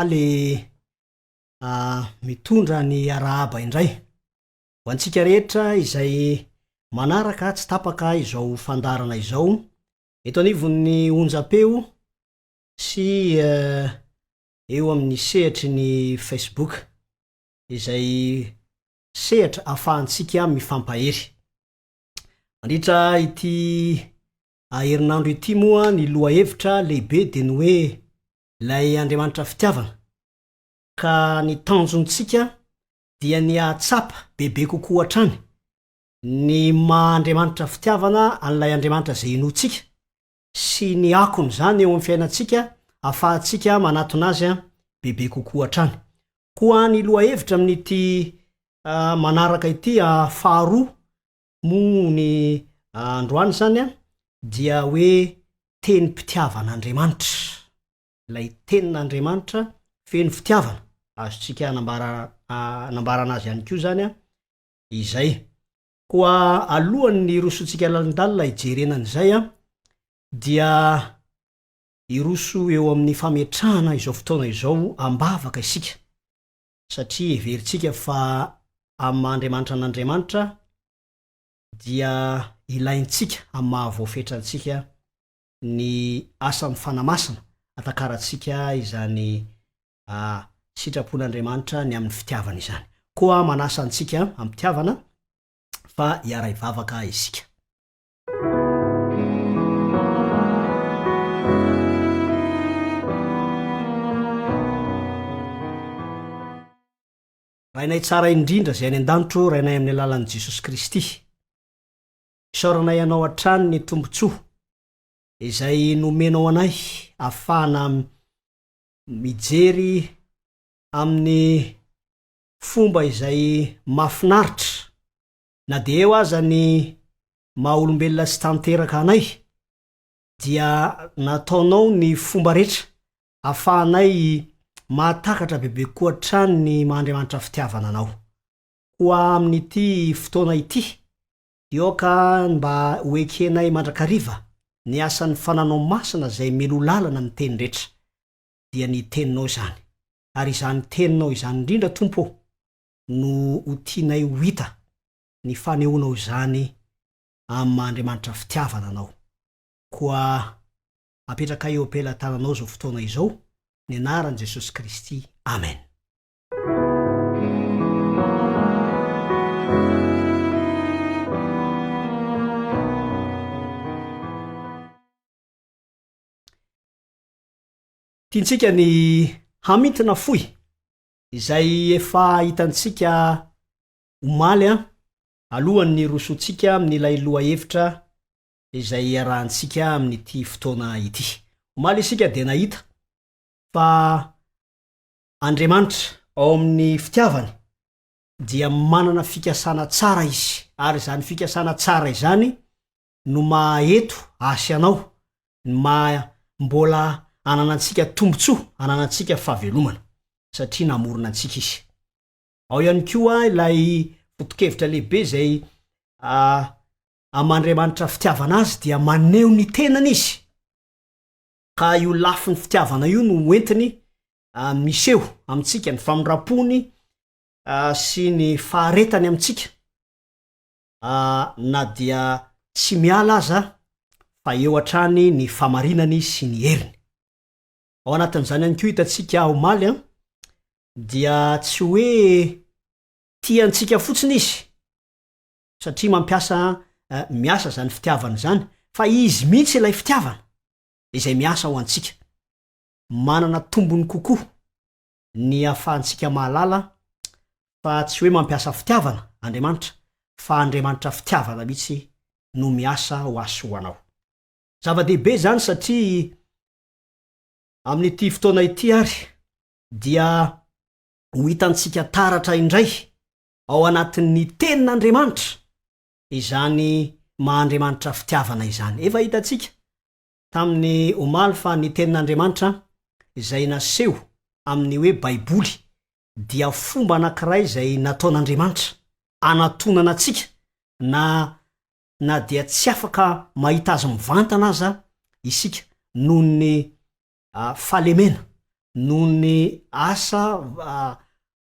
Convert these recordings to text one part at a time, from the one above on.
faly mitondra ny arahaba indray ho antsika rehetra izay manaraka tsy tapaka izao fandarana izao eto anivon'ny onjapeo sy eo amin'ny sehitry ny Facebook izay sehatra afahantsika mifampahery mandritra ity herinandro ity moa ny lohahevitra lehibe de ny hoe lay Andriamanitra fitiavana ka ny tanjontsika dia ny atsapa bebe kokoa hatrany ny mahandriamanitra fitiavana an'ilay Andriamanitra zay inotsika sy ny akony zany eo amin'ny fiainantsika afahantsika manatona azy bebe kokoa hatrany koa ny lohahevitra amin'ity manaraka ity faharoa mo ny androany zany dia hoe teny mpitiavan'Andriamanitra lay tenin'Andriamanitra feno fitiavana azontsika nambarana azy ihany koa zany izay koa alohan'ny rosotsika lalindalina ijerenan'izay dia iroso eo amin'ny fametrahana izao fotoana izao ambavaka isika satria everitsika fa amin'Andriamanitra n'Andriamanitra dia ilaintsika amin'ny mahavoafetrantsika ny asan'ny fanamasina atakaratsika izany sitrapon'Andriamanitra ny amin'ny fitiavana izany koa manasa antsika amin'ny fitiavana fa hiara ivavaka isika rainay tsara indrindra zay any an-danitro rainay amin'ny alalan'i Jesosy Kristy isaoranay ianao hatrany ny tombontsoa izay nomenao anay ahafahana mijery amin'ny fomba izay mahafinaritra na de eo aza ny maha-olombelona sy tanteraka anay dia nataonao ny fomba rehetra ahafahanay mahatakatra bebe koa hatrany ny mahandriamanitra fitiavana anao koa amin'ity fotoana ity dioka mba hoekenay mandrakariva ny asan'ny fananao masina zay melo lalana ny teny rehetra dia ny teninao zany ary izany teninao izany indrindra tompo no hotianay ho hita ny fanehoanao zany amin'ny mahandriamanitra fitiavana anao koa apetraka eo ampelantananao zao fotoana izao ny anaran'i Jesosy Kristy amen tiantsika ny hamintina foy izay efa hitantsika omaly alohan'ny rosotsika amin'ilay lohahevitra izay iarahantsika amin'ity fotoana ity omaly isika de nahita fa Andriamanitra ao amin'ny fitiavany dia manana fikasana tsara izy ary zany fikasana tsara izany no maheto asy anao mbola ananantsika tombontsoa ananantsika fahavelomana satria namorona antsika izy ao ihany koa ilay fotokevitra lehibe zay amin'Andriamanitra fitiavana azy dia maneho ny tenany izy ka io lafi ny fitiavana io no entiny miseho amintsika ny famindram-pony sy ny faharetany amintsika na dia tsy miala aza fa eo hatrany ny famarinany sy ny heriny ao anatin'izany ihany koa hitantsika omaly dia tsy hoe tiantsika fotsiny izy satria mampiasa miasa zany fitiavana zany fa izy mihitsy ilay fitiavana izay miasa ho antsika manana tombony kokoa ny ahafahantsika mahalala fa tsy hoe mampiasa fitiavana Andriamanitra fa Andriamanitra fitiavana mihitsy no miasa ho asy ho anao zava-dehibe zany satria amin'ity fotoana ity ary dia ho hitantsika taratra indray ao anatin'ny tenin'Andriamanitra izany mahandriamanitra fitiavana izany efa hitantsika tamin'ny omaly fa ny tenin'Andriamanitra izay naseho amin'ny hoe baiboly dia fomba anankiray izay nataon'Andriamanitra anatonana antsika na dia tsy afaka mahita azy mivantana aza isika noho ny fahalemena noho ny asa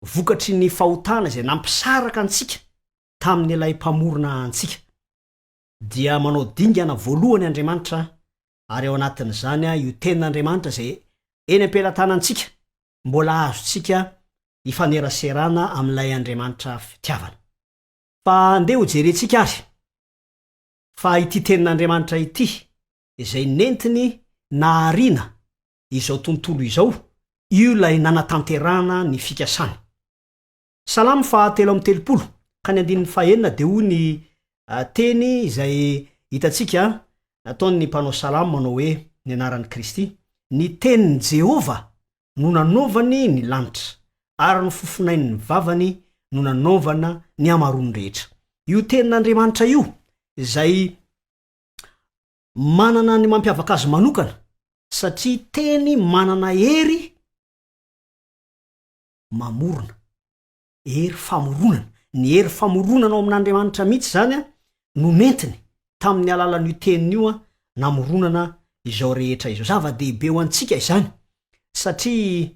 vokatry ny fahotana zay nampisaraka antsika tamin'ny ilay mpamorona antsika. Dia manao dingana voalohany Andriamanitra ary ao anatin'izany io tenin'Andriamanitra zay eny am-pelatanantsika mbola azontsika ifaneraserana amin'ilay Andriamanitra fitiavana. Fa andeha ho jerentsika ary fa ity tenin'Andriamanitra ity izay nentiny naharina izao tontolo izao, io lay nanatanterana ny fikasany. Salamo 3:30 ka ny 9 de ho ny teny izay hitantsika nataon'ny mpanao salamo manao hoe ny anaran'i Kristy, ny tenin'i Jehova no nanaovany ny lanitra ary ny fofonain'ny vavany no nanaovana ny amarony rehetra. Io tenin'Andriamanitra io izay manana ny mampiavaka azy manokana satria teny manana hery mamorona, hery famoronana. Ny hery famoronana ao amin'Andriamanitra mihitsy zany no nentiny tamin'ny alalan'io tenin'io namoronana izao rehetra izao. Zava-dehibe ho antsika izany satria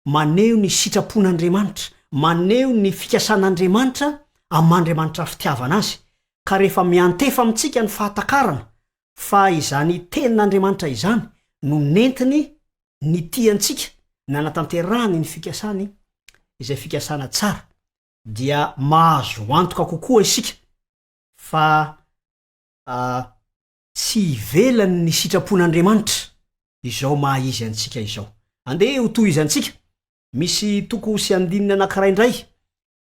maneho ny sitrapon'Andriamanitra, maneho ny fikasan'Andriamanitra amin'Andriamanitra fitiavana azy. Ka rehefa miantefa amintsika ny fahatakarana fa izany tenin'Andriamanitra izany no nentiny ny tiantsika nanatanterahany ny fikasany izay fikasana tsara, dia mahazo antoka kokoa isika fa tsy ivelany ny sitrapon'Andriamanitra izao mahizy antsika izao. Andeha ho toy izantsika, misy toko sy andininy anankiray indray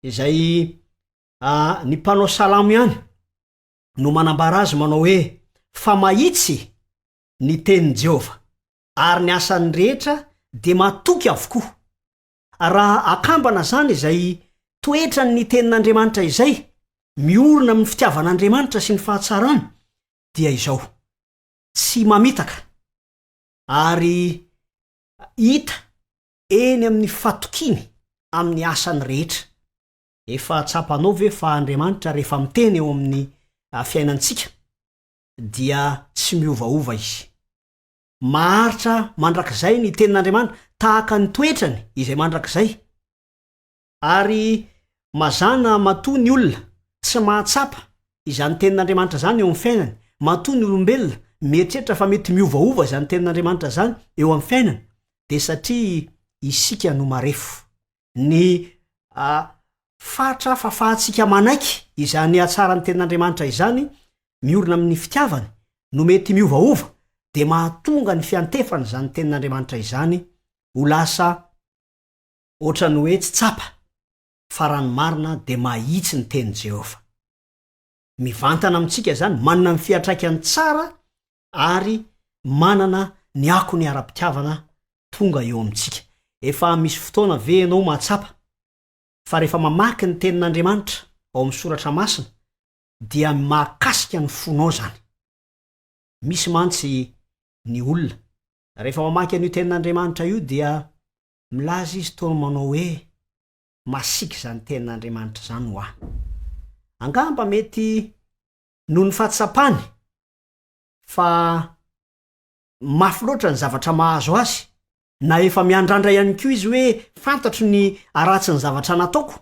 izay ny mpanao salamo ihany no manambara azy manao hoe fa mahitsy ny tenin'i Jehova ary ny asany rehetra de matoky avokoa. Raha akambana zany izay toetrany ny tenin'Andriamanitra izay miorina amin'ny fitiavan'Andriamanitra sy ny fahatsarany dia izao: tsy mamitaka ary hita eny amin'ny fatokiny amin'ny asany rehetra. Efa tsapanao ve fa Andriamanitra rehefa miteny eo amin'ny fiainantsika dia tsy miovaova izy. Maharitra mandrakizay ny tenin'Andriamanitra tahaka ny toetrany izay mandrakizay. Ary mazana matoa ny olona tsy mahatsapa izany tenin'Andriamanitra zany eo amin'ny fiainany. Matoa ny olombelona mieritreritra fa mety miovaova izany tenin'Andriamanitra zany eo amin'ny fiainany, de satria isika no marefo. Ny fatra fahafahantsika manaiky izany atsarany tenin'Andriamanitra izany miorina amin'ny fitiavany no mety miovaova, de mahatonga ny fiantefana zany tenin'Andriamanitra izany ho lasa ohatrany hoe tsy tsapa, fa raha ny marina de mahitsy ny tenin'i Jehova. Mivantana amintsika zany, manana ny fiatraikany tsara ary manana ny ako ny ara-pitiavana tonga eo amintsika. Efa misy fotoana ve ianao mahatsapa? Fa rehefa mamaky ny tenin'Andriamanitra ao amin'ny soratra masina dia mahakasika ny fonao zany. Misy mantsy ny olona rehefa mamaky an'io tenin'Andriamanitra io dia milaza izy toa manao hoe masiky zany tenin'Andriamanitra zany ho ahy. Angamba mety noho ny fahatsapany fa mafy loatra ny zavatra mahazo azy, na efa miandrandra ihany koa izy hoe fantatro ny aratsy ny zavatra nataoko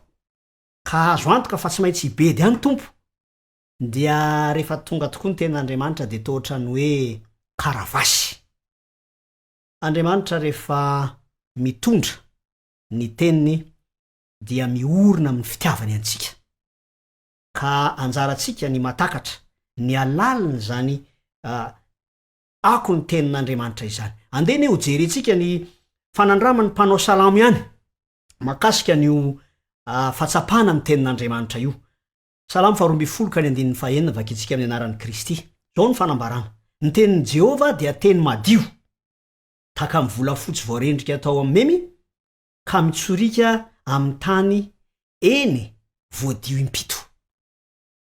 ka azo antoka fa tsy maintsy ibedy ihany tompo, dia rehefa tonga tokoa ny tenin'Andriamanitra de toa ohatrany hoe karavasy. Andriamanitra rehefa mitondra ny teniny dia miorina amin'ny fitiavany antsika, ka anjarantsika ny matakatra ny alaliny zany ako ny tenin'Andriamanitra izany. Andeny ho jerentsika ny fanandramany mpanao salamo ihany makasika n'io fahatsapana amin'ny tenin'Andriamanitra io. Salamo 2:1 vakitsika amin'ny anaran'i Kristy. Zao ny fanambarana: ny tenin'i Jehova dia teny madio, taka amin'ny volafotsy voarendrika atao amin'ny memy, ka mitsorika amin'ny tany eny voadio impito.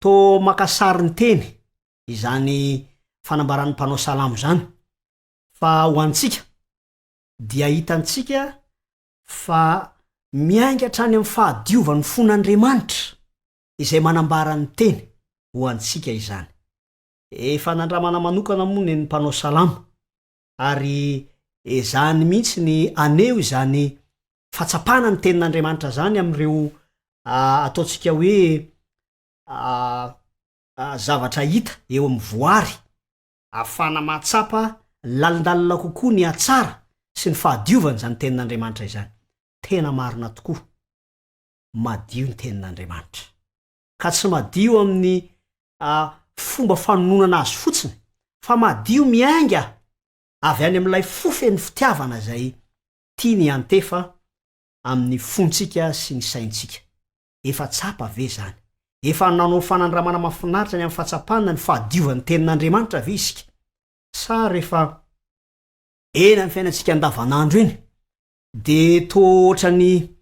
To makasary ny teny izany fanambaran'ny mpanao salamo zany, fa ho antsika dia hitantsika fa miaingatra any amin'ny fahadiovan'ny fon'Andriamanitra izay manambara ny teny ho antsika izany. Efa nandramana manokana moa ny mpanao salamo, ary zany mihitsy ny aneo izany fatsapana ny tenin'Andriamanitra zany am'ireo ataontsika hoe zavatra hita eo amin'ny voary afana matsapa lalindalina kokoa ny atsara sy ny fahadiovany zany tenin'Andriamanitra izany. Tena marina tokoa madio ny tenin'Andriamanitra ka tsy madio amin'ny fomba fanononana azy fotsiny fa madio miainga avy any amin'ilay fofeny fitiavana zay tia ny antefa amin'ny fontsika sy ny saintsika. Efa tsapa ve zany? Efa nanao fanandramana mafinaritra ny amin'ny fahatsapana ny fahadiovan'ny tenin'Andriamanitra ve isika? Sa rehefa eny amin'ny fiainantsika andavanandro eny de ohatrany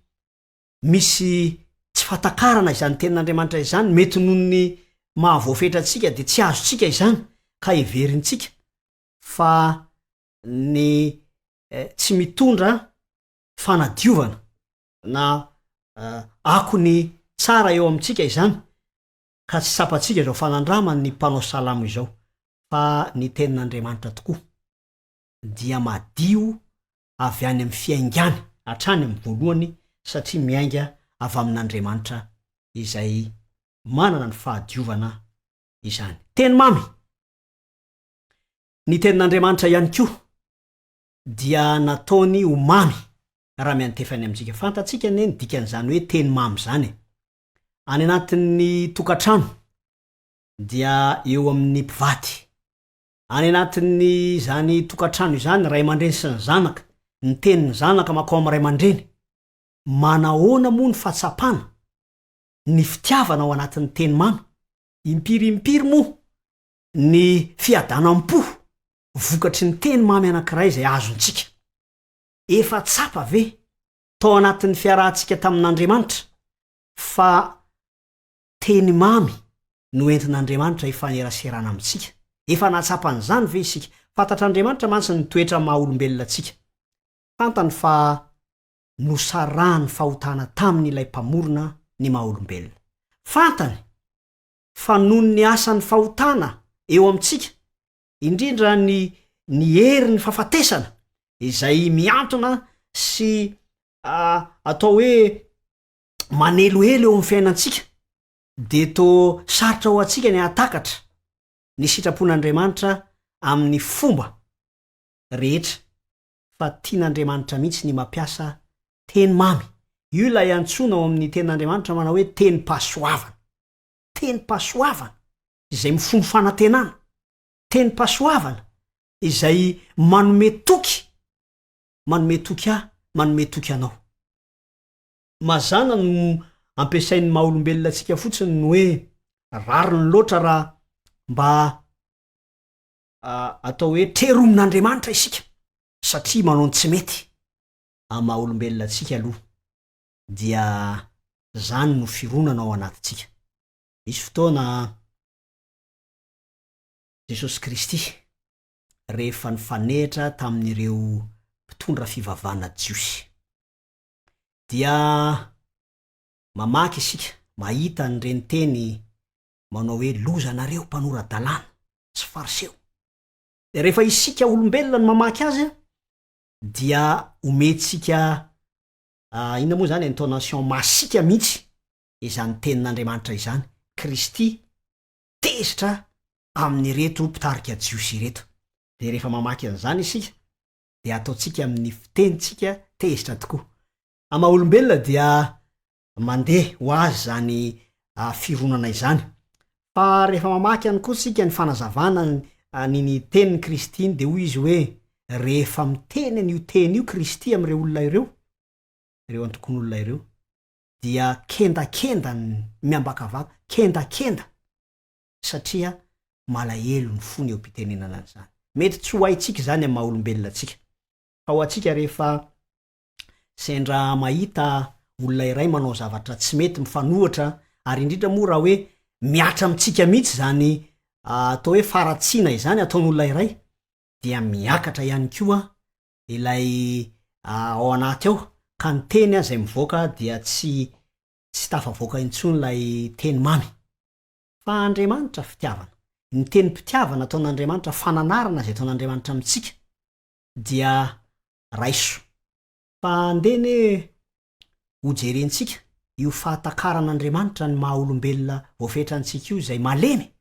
misy tsy fatakarana izany tenin'Andriamanitra izany, mety noho ny mahavoafetratsika de tsy azotsika izany ka heverintsika fa ny tsy mitondra fanadiovana na ako ny tsara eo amintsika izany ka tsy sapatsika zao fanandramany ny mpanao salamo izao fa ny tenin'Andriamanitra tokoa dia madio avy any amin'ny fiaingany hatrany amin'ny voalohany satria miainga avy amin'Andriamanitra izay manana ny fahadiovana izany. Teny mamy ny tenin'Andriamanitra ihany koa dia nataony ho mamy raha miantefany amintsika. Fantatsika ny dikan'izany hoe teny mamy zany. Any anatin'ny tokantrano dia eo amin'ny mpivady. Any anatin'ny zany tokantrano izany ray aman-dreny sy ny zanaka, ny tenin'ny zanaka makao amin'ny ray aman-dreny. Manahoana moa ny fahatsapana, ny fitiavana ao anatin'ny teny mamy. Impirimpiry moa ny fiadanam-po vokatry ny teny mamy anankiray zay azontsika. Efa tsapa ve tao anatin'ny fiarahantsika tamin'Andriamanitra fa teny mamy no entin'Andriamanitra ifaneraserana amintsika? Efa natsapan'izany ve isika? Fantatr'Andriamanitra mantsy ny toetra maha-olombelona atsika. Fantany fa nosarahany fahotana taminy ilay mpamorona ny maha-olombelona. Fantany fa noho ny asan'ny fahotana eo amintsika, indrindra ny hery ny fahafatesana izay miantona sy atao hoe manelohelo eo amin'ny fiainantsika, de to sarotra ho atsika ny atakatra ny sitrapon'Andriamanitra amin'ny fomba rehetra fa tian'Andriamanitra mihitsy ny mampiasa teny mamy. Io ilay antsoina ao amin'ny tenin'Andriamanitra manao hoe teny pasoavana. Teny pasoavana izay mifono fanantenana. Teny pasoavana izay manome toky anao. Mazana no ampiasain'ny maha-olombelona atsika fotsiny ny hoe rariny loatra raha mba atao hoe treromin'Andriamanitra isika satria manao ny tsy mety amin'ny maha-olombelona atsika aloha dia zany no fironana ao anatintsika. Misy fotoana Jesosy Kristy rehefa nifanehitra tamin'ireo mpitondra fivavahana jiosy dia mamaky isika mahita nyreny teny manao hoe loza nareo mpanora-dalàna sy fariseo. De rehefa isika olombelona no mamaky azy dia ometsika ina moa zany intonation masika mihitsy izany tenin'Andriamanitra izany. Kristy tezitra amin'ny reto mpitarika jiosy reto. De rehefa mamaky an'izany isika de ataotsika amin'ny fitenitsika tezitra tokoa. Amaha-olombelona dia mandeha ho azy zany fironana izany. Fa rehefa mamaky any koa sika ny fanazavana ny tenin'ny Kristy de hoy izy hoe rehefa miteny an'io teny io Kristy am'ireo olona ireo, ireo antokon'olona ireo, dia kendakenda miambakavaka, kendakenda satria malahelo ny fony eo mpitenenana an'izany. Mety tsy ho haitsika zany amin'ny maha-olombelona atsika. Fa ho atsika rehefa sendra mahita olona iray manao zavatra tsy mety mifanohatra ary indrindra moa raha hoe miatra amintsika mihitsy zany atao hoe faratsiana izany ataon'olona iray, dia miakatra ihany koa ilay ao anaty ao ka ny teny zay mivoaka dia tsy tafavoaka intsony lay teny mamy. Fa Andriamanitra fitiavana, ny teny mpitiavana ataon'Andriamanitra fananarana zay ataon'Andriamanitra amintsika dia raiso fa andeny hojerentsika io fahatakaranaandriamanitra ny maha olombelona voafetrantsika io zay malemy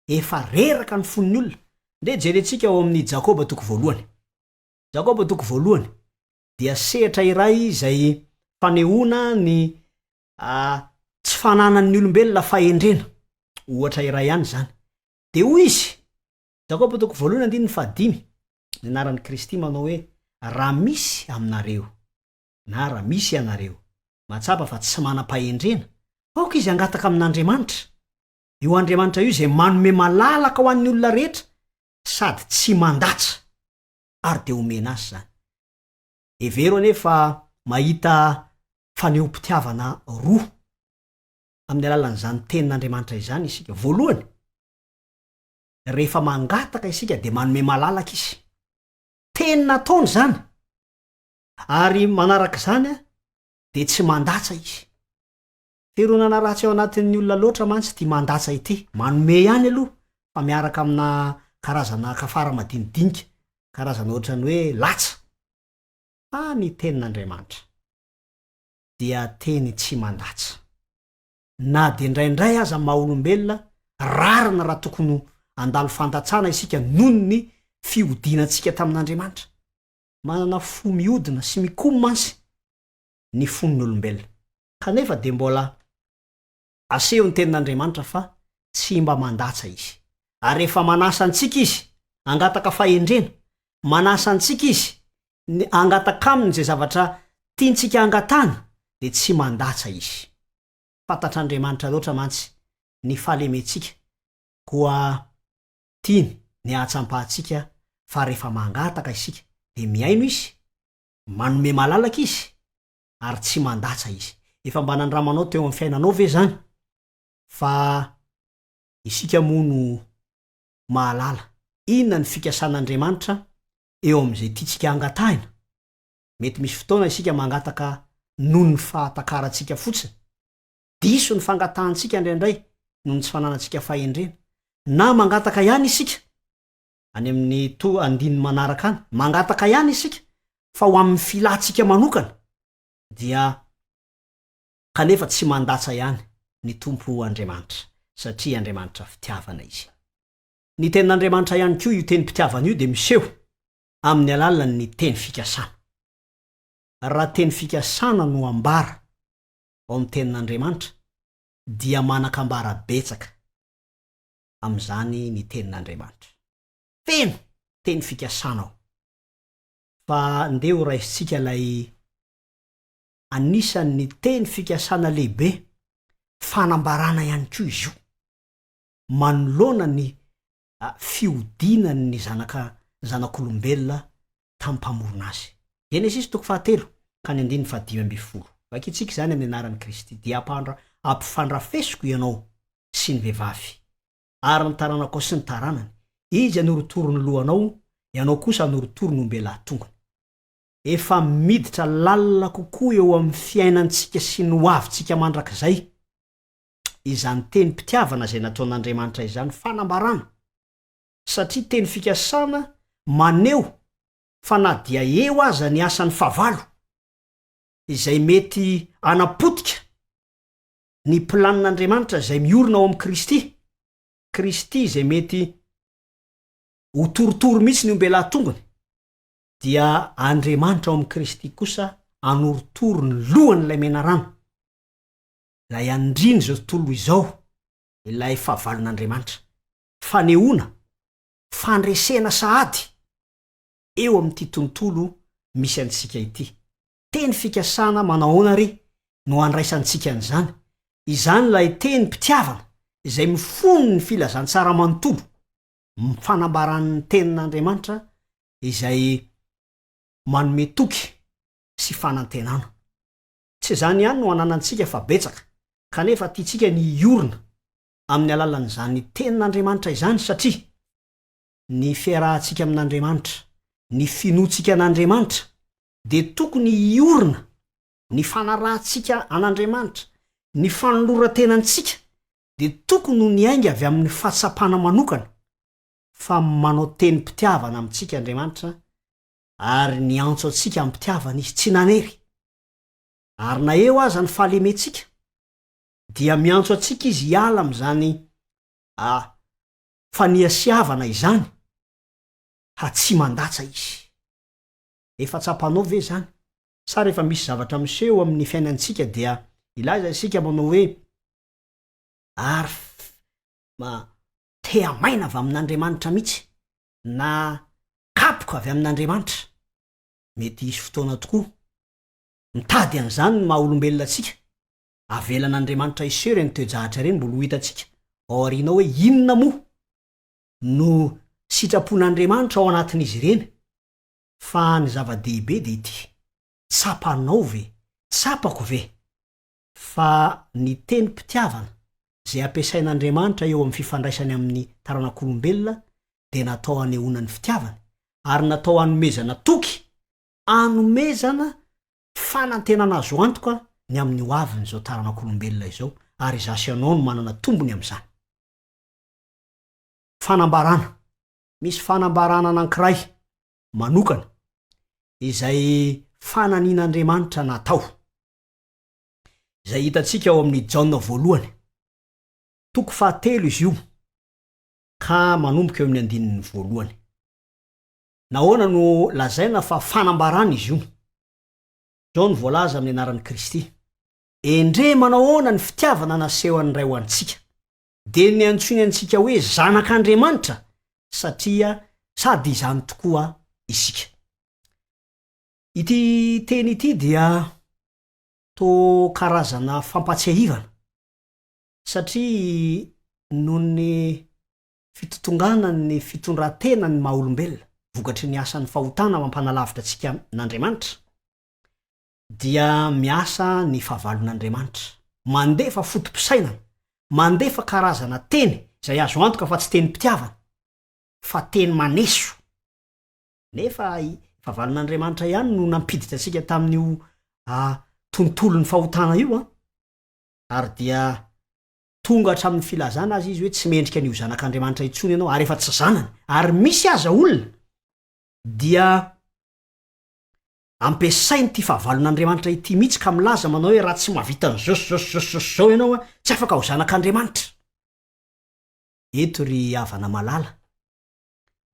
efa reraka ny fon'ny olona nde jerentsika ao amin'ny Jakoba toko voalohany dia sehatra iray zay fanehoana ny tsy fananan'ny olombelona fahendrena ohatra iray ihany zany de hoy izy Jakoba toko voalohany 5 ny anaran'ny Kristy manao hoe raha misy aminareo na raha misy ianareo matsapa fa tsy manam-pahendrena aoka izy angataka amin'Andriamanitra io Andriamanitra io zay manome malalaka ho an'ny olona rehetra sady tsy mandatsa ary de omena azy zany evero anefa mahita faneho-pitiavana roa amin'ny alalan'izany tenin'Andriamanitra izany isika voalohany rehefa mangataka isika de manome malalaka izy teny nataony zany ary manaraka zany de tsy mandatsa izy fironana ratsy ao anatin'ny olona loatra mantsy ty mandatsa ity manome ihany aloha fa miaraka amina karazana kafara madinidinika karazana ohatrany hoe latsa fa ny tenin'Andriamanitra dia teny tsy mandatsa na de indraindray aza maha olombelona rarina raha tokony andalo fantatsana isika noho ny fiodinantsika tamin'Andriamanitra manana fo miodina sy mikomo mantsy ny fon'ny olombelona kanefa de mbola aseho ny tenin'Andriamanitra fa tsy mba mandatsa izy ary rehefa manasa antsika izy angataka fahendrena manasa antsika izy angataka aminy zay zavatra tiantsika angatana de tsy mandatsa izy fantatr'Andriamanitra loatra mantsy ny fahalementsika koa tiany ny ahatsampahantsika fa rehefa mangataka isika de miaino izy manome malalaka izy ary tsy mandatsa izy efa mba nandramanao teo amin'ny fiainanao ve zany fa isika mono mahalala inona ny fikasan'Andriamanitra eo am'izay tiatsika angatahina mety misy fotoana isika mangataka noho ny fahatakarantsika fotsiny diso ny fangatahantsika indraindray noho ny tsy fananantsika fahendrena na mangataka ihany isika any amin'ny andininy manaraka any mangataka ihany isika fa ho amin'ny filantsika manokana dia kanefa tsy mandatsa ihany ny tompo Andriamanitra satria Andriamanitra fitiavana izy ny tenin'Andriamanitra ihany koa io teny pitiavana io de miseho amin'ny alalan'ny teny fikasana raha teny fikasana no ambara ao amin'ny tenin'Andriamanitra dia manakambara betsaka am'izany ny tenin'Andriamanitra feno teny fikasana ao fa ndeo raisitsika lay anisan'ny teny fikasana lehibe fanambarana ihany koa izy io manoloana ny fiodinan'ny zanak'olombelona tampamorona azy Genesis toko 1 vakitsika zany amin'ny anaran'ny Kristy dia ampifandrafesiko ianao sy ny vehivavy ary ny taranako sy ny taranany izy anoritoro ny lohanao ianao kosa anoritoro ny ombela tongony efa miditra lalina kokoa eo amin'ny fiainantsika sy ny hoavintsika mandrakizay izany teny pitiavana zay nataon'Andriamanitra izany fanambarana satria teny fikasana maneho fa na dia eo aza ny asan'ny favalo izay mety anapotika ny planin'Andriamanitra zay miorina ao amin'ny Kristy zay mety ho torotoro mihitsy ny ombela tongony dia Andriamanitra ao amin'ny Kristy kosa anoritoro ny lohan'ilay menarano lay andriny zao tontolo izao ilay fahavalon'Andriamanitra fanehoana fandresena sahady eo amin'ity tontolo misy antsika ity teny fikasana manahoana ry no andraisantsika an'izany izany lay teny pitiavana izay mifono ny filazantsara manontolo mifanambaran'ny tenin'Andriamanitra izay manome toky sy fanantenana tsy zany ihany no ananantsika fa betsaka kanefa tiatsika ny iorina amin'ny alalan'izany tenin'Andriamanitra izany satria ny fiarahantsika amin'Andriamanitra ny finoantsika an'Andriamanitra de tokony iorina ny fanarahantsika an'Andriamanitra ny fanoloran-tenantsika de tokony ny ainga avy amin'ny fahatsapana manokana fa manao teny pitiavana amintsika Andriamanitra ary niantso atsika amin'ny mpitiavana izy tsy nanery ary na eo aza ny fahalementsika dia miantso atsika izy hiala am'izany faniasiavana izany ha tsy mandatsa izy efa tsapanao ve zany sa rehefa misy zavatra miseho amin'ny fiainantsika dia ilaza isika manao hoe ary tea maina avy amin'Andriamanitra mihitsy na kapoka avy amin'Andriamanitra mety isy fotoana tokoa mitady an'izany ny maha olombelona atsika avelan'Andriamanitra iseho reny toejahatra reny mbola ho hitantsika ao aoriana hoe inona moa no sitrapon'Andriamanitra ao anatin'izy ireny fa ny zava-dehibe de ity tsapanao ve tsapako ve fa ny teny mpitiavana zay ampiasain'Andriamanitra eo amin'ny fifandraisany amin'ny taranak'olombelona de natao anehoana ny fitiavana ary natao anomezana toky anomezana fanantenana azo antoka ny amin'ny hoaviny zao taranak'olombelona izao ary zasy anao no manana tombony am'izany fanambarana misy fanambarana anankiray manokana izay fananian'Andriamanitra natao izay hitantsika ao amin'ny Jaona voalohany toko 3 izy io ka manomboka eo amin'ny andininy voalohany nahoana no lazaina fa fanambarana izy io zao no voalaza amin'ny anaran'i Kristy endre manao ahoana ny fitiavana nasehoan'ny ray ho antsika de ny antsoiny antsika hoe zanak'Andriamanitra satria sady izany tokoa isika ity teny ity dia to karazana fampatsiahivana satria noho ny fitotongana ny fitondrantena ny maha olombelona vokatry ny asan'ny fahotana mampanalavitra atsika n'Andriamanitra dia miasa ny fahavalon'Andriamanitra mandefa fotom-pisainana mandefa karazana teny izay azo antoka fa tsy teny mpitiavana fa teny maneso nefa fahavalon'Andriamanitra ihany no nampiditra atsika tamin'io tontolon'ny fahotana io ary dia tonga hatramin'ny filazana azy izy hoe tsy mendrika an'io zanak'Andriamanitra itsony ianao ary efa tsy zanany ary misy aza olona dia ampiasainy ty fahavalon'Andriamanitra ity mihitsy ka milaza manao hoe raha tsy mahavita ny zao ianao tsy afaka ho zanak'Andriamanitra eto ry havana malala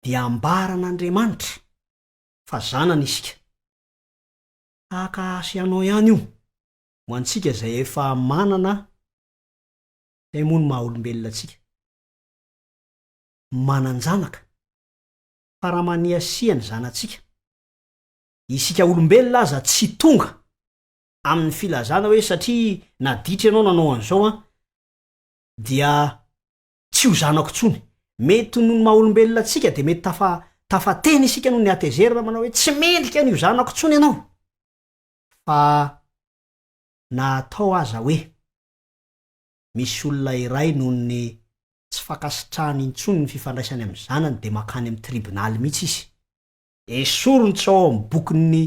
dia ambaran'Andriamanitra fa zanana isika akasy ianao ihany io ho antsika zay efa manana zay moa ny maha olombelona atsika mananjanaka fa raha maniasia ny zanatsika isika olombelona aza tsy tonga amin'ny filazana hoe satria naditra ianao nanao an'izao dia tsy ho zanako tsony mety noho ny maha olombelona atsika de mety tafateny isika noho ny atezerina manao hoe tsy mendrika an'io zanako tsony ianao fa natao aza hoe misy olona iray noho ny tsy fakasitrahany intsony ny fifandraisany amin'ny zanany de makany amin'ny tribonaly mihitsy izy esorony tsao amin'ny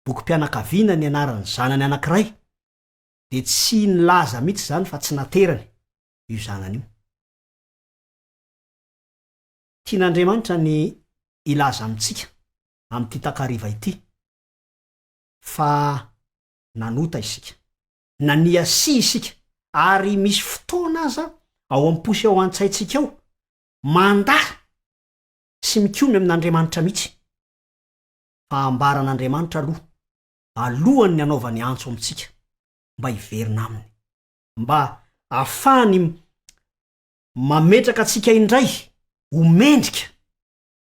bokim-pianakaviana ny anaran'ny zanany anankiray de tsy nilaza mihitsy zany fa tsy naterany io zanany io tian'Andriamanitra ny ilaza amintsika amin'ity takariva ity fa nanota isika naniasi isika ary misy fotoana aza ao am-posy ao an-tsaitsika ao manda sy mikomy amin'Andriamanitra mihitsy fa ambaran'Andriamanitra alohany ny anaovany antso amintsika mba hiverina aminy mba ahafahany mametraka atsika indray homendrika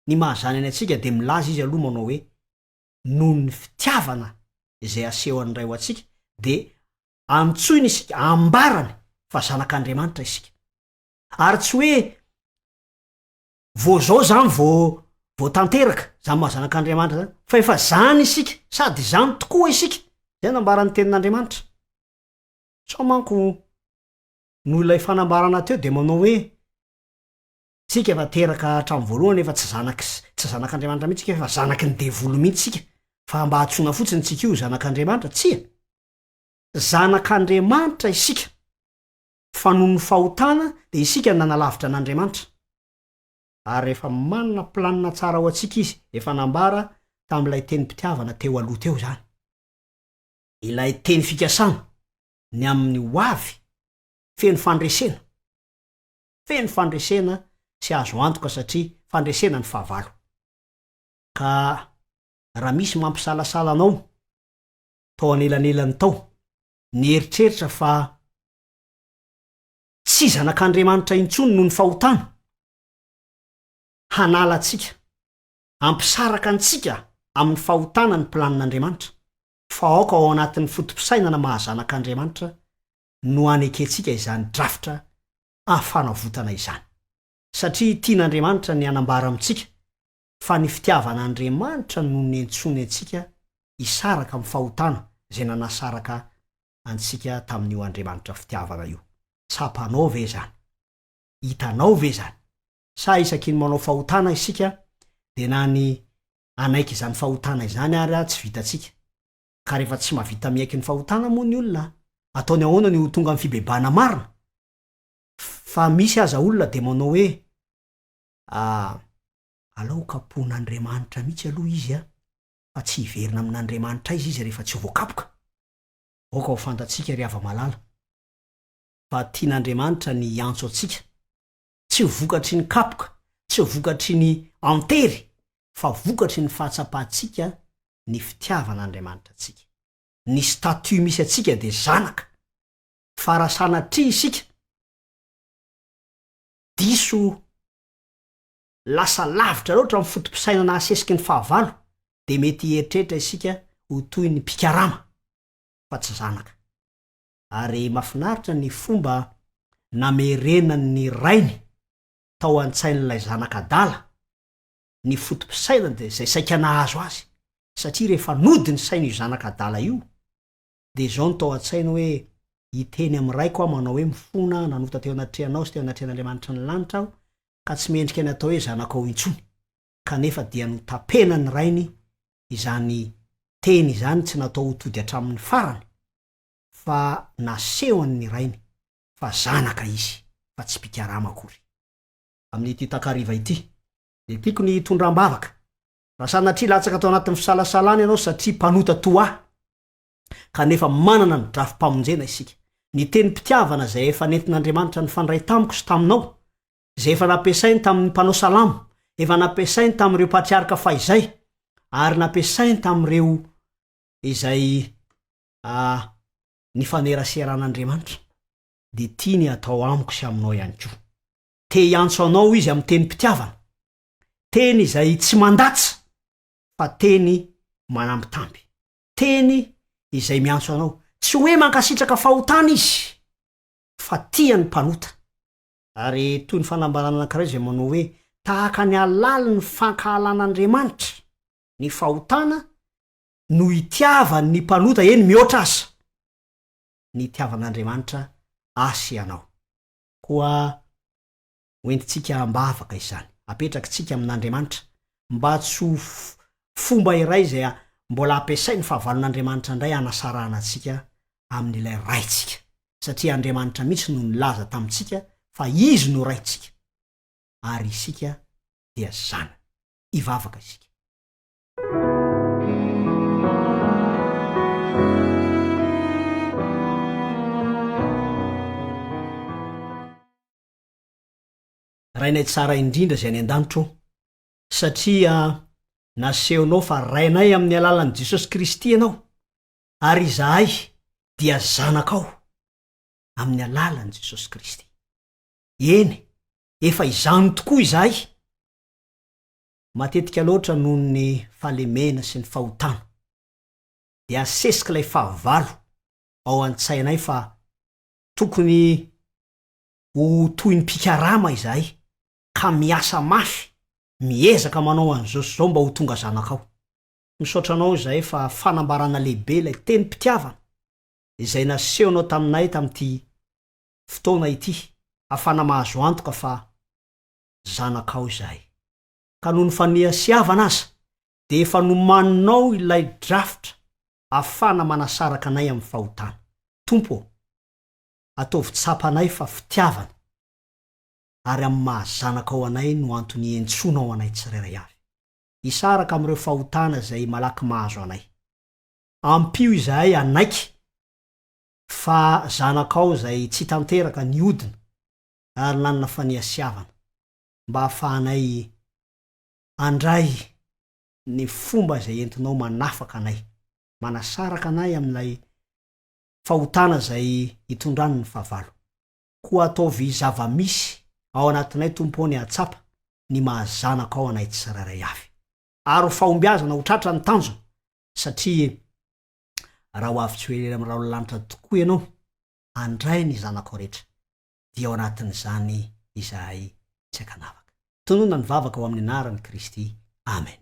ny mahazany atsika de milaza izy aloha manao hoe noho ny fitiavana izay asehoan'ny ray ho atsika de antsoiny isika ambarany fa zanak'Andriamanitra isika ary tsy hoe zao zany vo tanteraka zany maha zanak'Andriamanitra zany fa efa zany isika sady zany tokoa isika zay nambarany tenin'Andriamanitra sao manko noho ilay fanambarana teo de manao hoe sika efa teraka hatramin'ny voalohany efa tsy zanak'Andriamanitra mihitsy efa zanaky ny devolo mihitsy sika fa mba hatsona fotsiny tsika io zanak'Andriamanitra tsia zanak'Andriamanitra isika fa noho ny fahotana de isika nanalavitra an'Andriamanitra ary efa manana planina tsara ho atsika izy efa nambara tam'ilay teny mpitiavana teo aloha teo zany. Ilay teny fikasana ny amin'ny hoavy feno fandresena. Feno fandresena sy azo antoka satria fandresena ny fahavalo. Ka raha misy mampisalasala anao tao anelanelany tao, nieritreritra fa tsy zanak'Andriamanitra intsony noho ny fahotana, hanala antsika, ampisaraka antsika amin'ny fahotana ny planin'Andriamanitra, fa aoka ao anatin'ny fotom-pisainana mahazanak'Andriamanitra no anekentsika izany drafitra afanavotana izany. Satria tian'Andriamanitra ny anambara amintsika fa ny fitiavan'Andriamanitra no nentsony antsika isaraka amin'ny fahotana zay nanasaraka antsika tamin'io Andriamanitra fitiavana io. Tsapanao ve zany? Hitanao ve zany? Sa isaky ny manao fahotana isika dia na ny anaiky izany fahotana izany ary tsy vitantsika. Ka rehefa tsy mahavita miaiky ny fahotana moa ny olona, ataony ahoana ny ho tonga amin'ny fibebana marina? Fa misy aza olona dia manao hoe alao kapon'Andriamanitra mihitsy aloha izy fa tsy hiverina amin'Andriamanitra izy rehefa tsy voakapoka. Aoka ho fantatsika ry hava-malala fa tian'Andriamanitra ny antso atsika, tsy vokatry ny kapoka, tsy vokatry ny antery, fa vokatry ny fahatsapatsika ny fitiavan'Andriamanitra atsika. Ny statut misy atsika dia zanaka, farasanatria isika, diso lasa lavitra loatra amin'ny fotom-pisainana asesiky ny fahavalo, dia mety hieritreritra isika ho toy ny mpikarama fa tsy zanaka. Ary mahafinaritra ny fomba namerenany rainy tao an-tsain'ilay zanak'adala ny fotom-pisainana dia zay saika nahazo azy, satria rehefa nody ny saina io zanak'adala io dia zao no tao an-tsainy hoe hiteny amin'ny raiko aho manao hoe mifona nanota teo anatrehanao sy teo anatrehan'Andriamanitra ny lanitra aho ka tsy mendrika ny atao hoe zanakao intsony. Kanefa dia notapena ny rainy izany teny izany tsy natao ho tody hatramin'ny farany, fa nasehoan'ny rainy fa zanaka izy fa tsy mpikarama akory. Amin'ity takariva ity dia tiako ny tondram-bavaka raha sanatria latsaka tao anatin'ny fisalasalana ianao satria mpanota toa, kanefa manana ny drafim-pamonjena isika. Ny teny mpitiavana zay efa nentin'Andriamanitra ny fandray tamiko sy taminao, zay efa nampiasainy tamin'ny mpanao salamo, efa nampiasainy tamin'ireo patriarika fahizay, ary nampiasainy tamin'ireo izay ny faneraseran'Andriamanitra, dia tiany atao amiko sy aminao ihany koa. Te hiantso anao izy amin'ny teny mpitiavana, teny izay tsy mandatsa fa teny manambitamby, teny izay miantso anao tsy hoe mankasitraka fahotana izy fa tiany mpanota. Ary toy ny fanambarana anankiray izay manao hoe tahaka ny alala ny fankahalan'Andriamanitra ny fahotana no itiavany ny mpanota, eny mihoatra asa ny itiavan'Andriamanitra asy ianao. Koa hoentintsika ambavaka izany, apetrakitsika amin'Andriamanitra mba tsy ho fomba iray izay mbola ampiasainy fahavalon'Andriamanitra indray hanasarana antsika amin'ilay raitsika, satria Andriamanitra mihitsy no nilaza tamintsika fa izy no raitsika ary isika dia zana. Ivavaka isika. Rainay tsara indrindra zay any an-danitro, satria nasehonao fa rainay amin'ny alalan'i Jesosy Kristy ianao, ary izahay dia zanakao amin'ny alalan'i Jesosy Kristy. Eny, efa izany tokoa izahay. Matetika loatra noho ny falemena sy ny fahotana dia asesika ilay fahavalo ao an-tsainay fa tokony ho toy ny mpikarama izahay, ka miasa mafy, miezaka manao an'izao sy zao mba ho tonga zanakao. Misaotra anao izahay fa fanambarana lehibe ilay teny mpitiavana izay nasehonao taminay tamin'ity fotoana ity, ahafana mahazo antoka fa zanakao izahay. Ka noho ny faniasiavana aza dia efa nomaninao ilay drafitra ahafana manasaraka anay amin'ny fahotana. Tompo, ataovy tsapanay fa fitiavana, ary amin'ny mahazanakao anay no antony entsonao anay tsirairay avy. isaraka am'ireo fahotana zay malaky mahazo anay. Ampio izahay anaiky fa zanakao zay tsy tanteraka ny odina ary nanana faniasiavana mba hahafahanay andray ny fomba zay entinao manafaka anay, manasaraka anay amin'ilay fahotana zay hitondrany ny fahavalo. Koa ataovy zava-misy ao anatinay tompony atsapa ny mahazanaka ao anay tsirairay avy. Ary fahombiazana ho tratra ny tanjona satria raha ho avy tsy hoe am'raha lanitra tokoa ianao andray ny zanakao rehetra dia ao anatin'izany izahay tsy akanavaka. Tonona ny vavaka ho amin'ny anaran'i Kristy. Amen.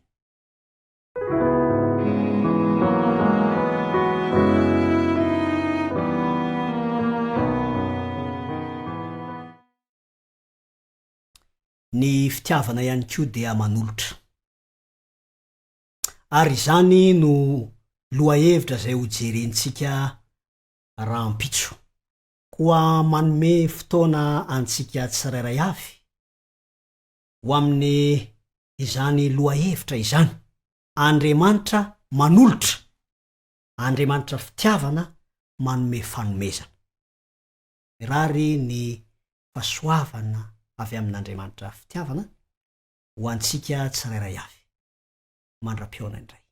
Ny fitiavana ihany koa dia manolotra. Ary izany no lohahevitra zay ho jerentsika rahampitso. Koa manome fotoana antsika tsirairay avy ho amin'ny izany lohahevitra izany. Andriamanitra manolotra, Andriamanitra fitiavana manome fanomezana. Mirary ny fahasoavana avy amin'Andriamanitra fitiavana ho antsika tsirairay avy. Mandra-pioana indray.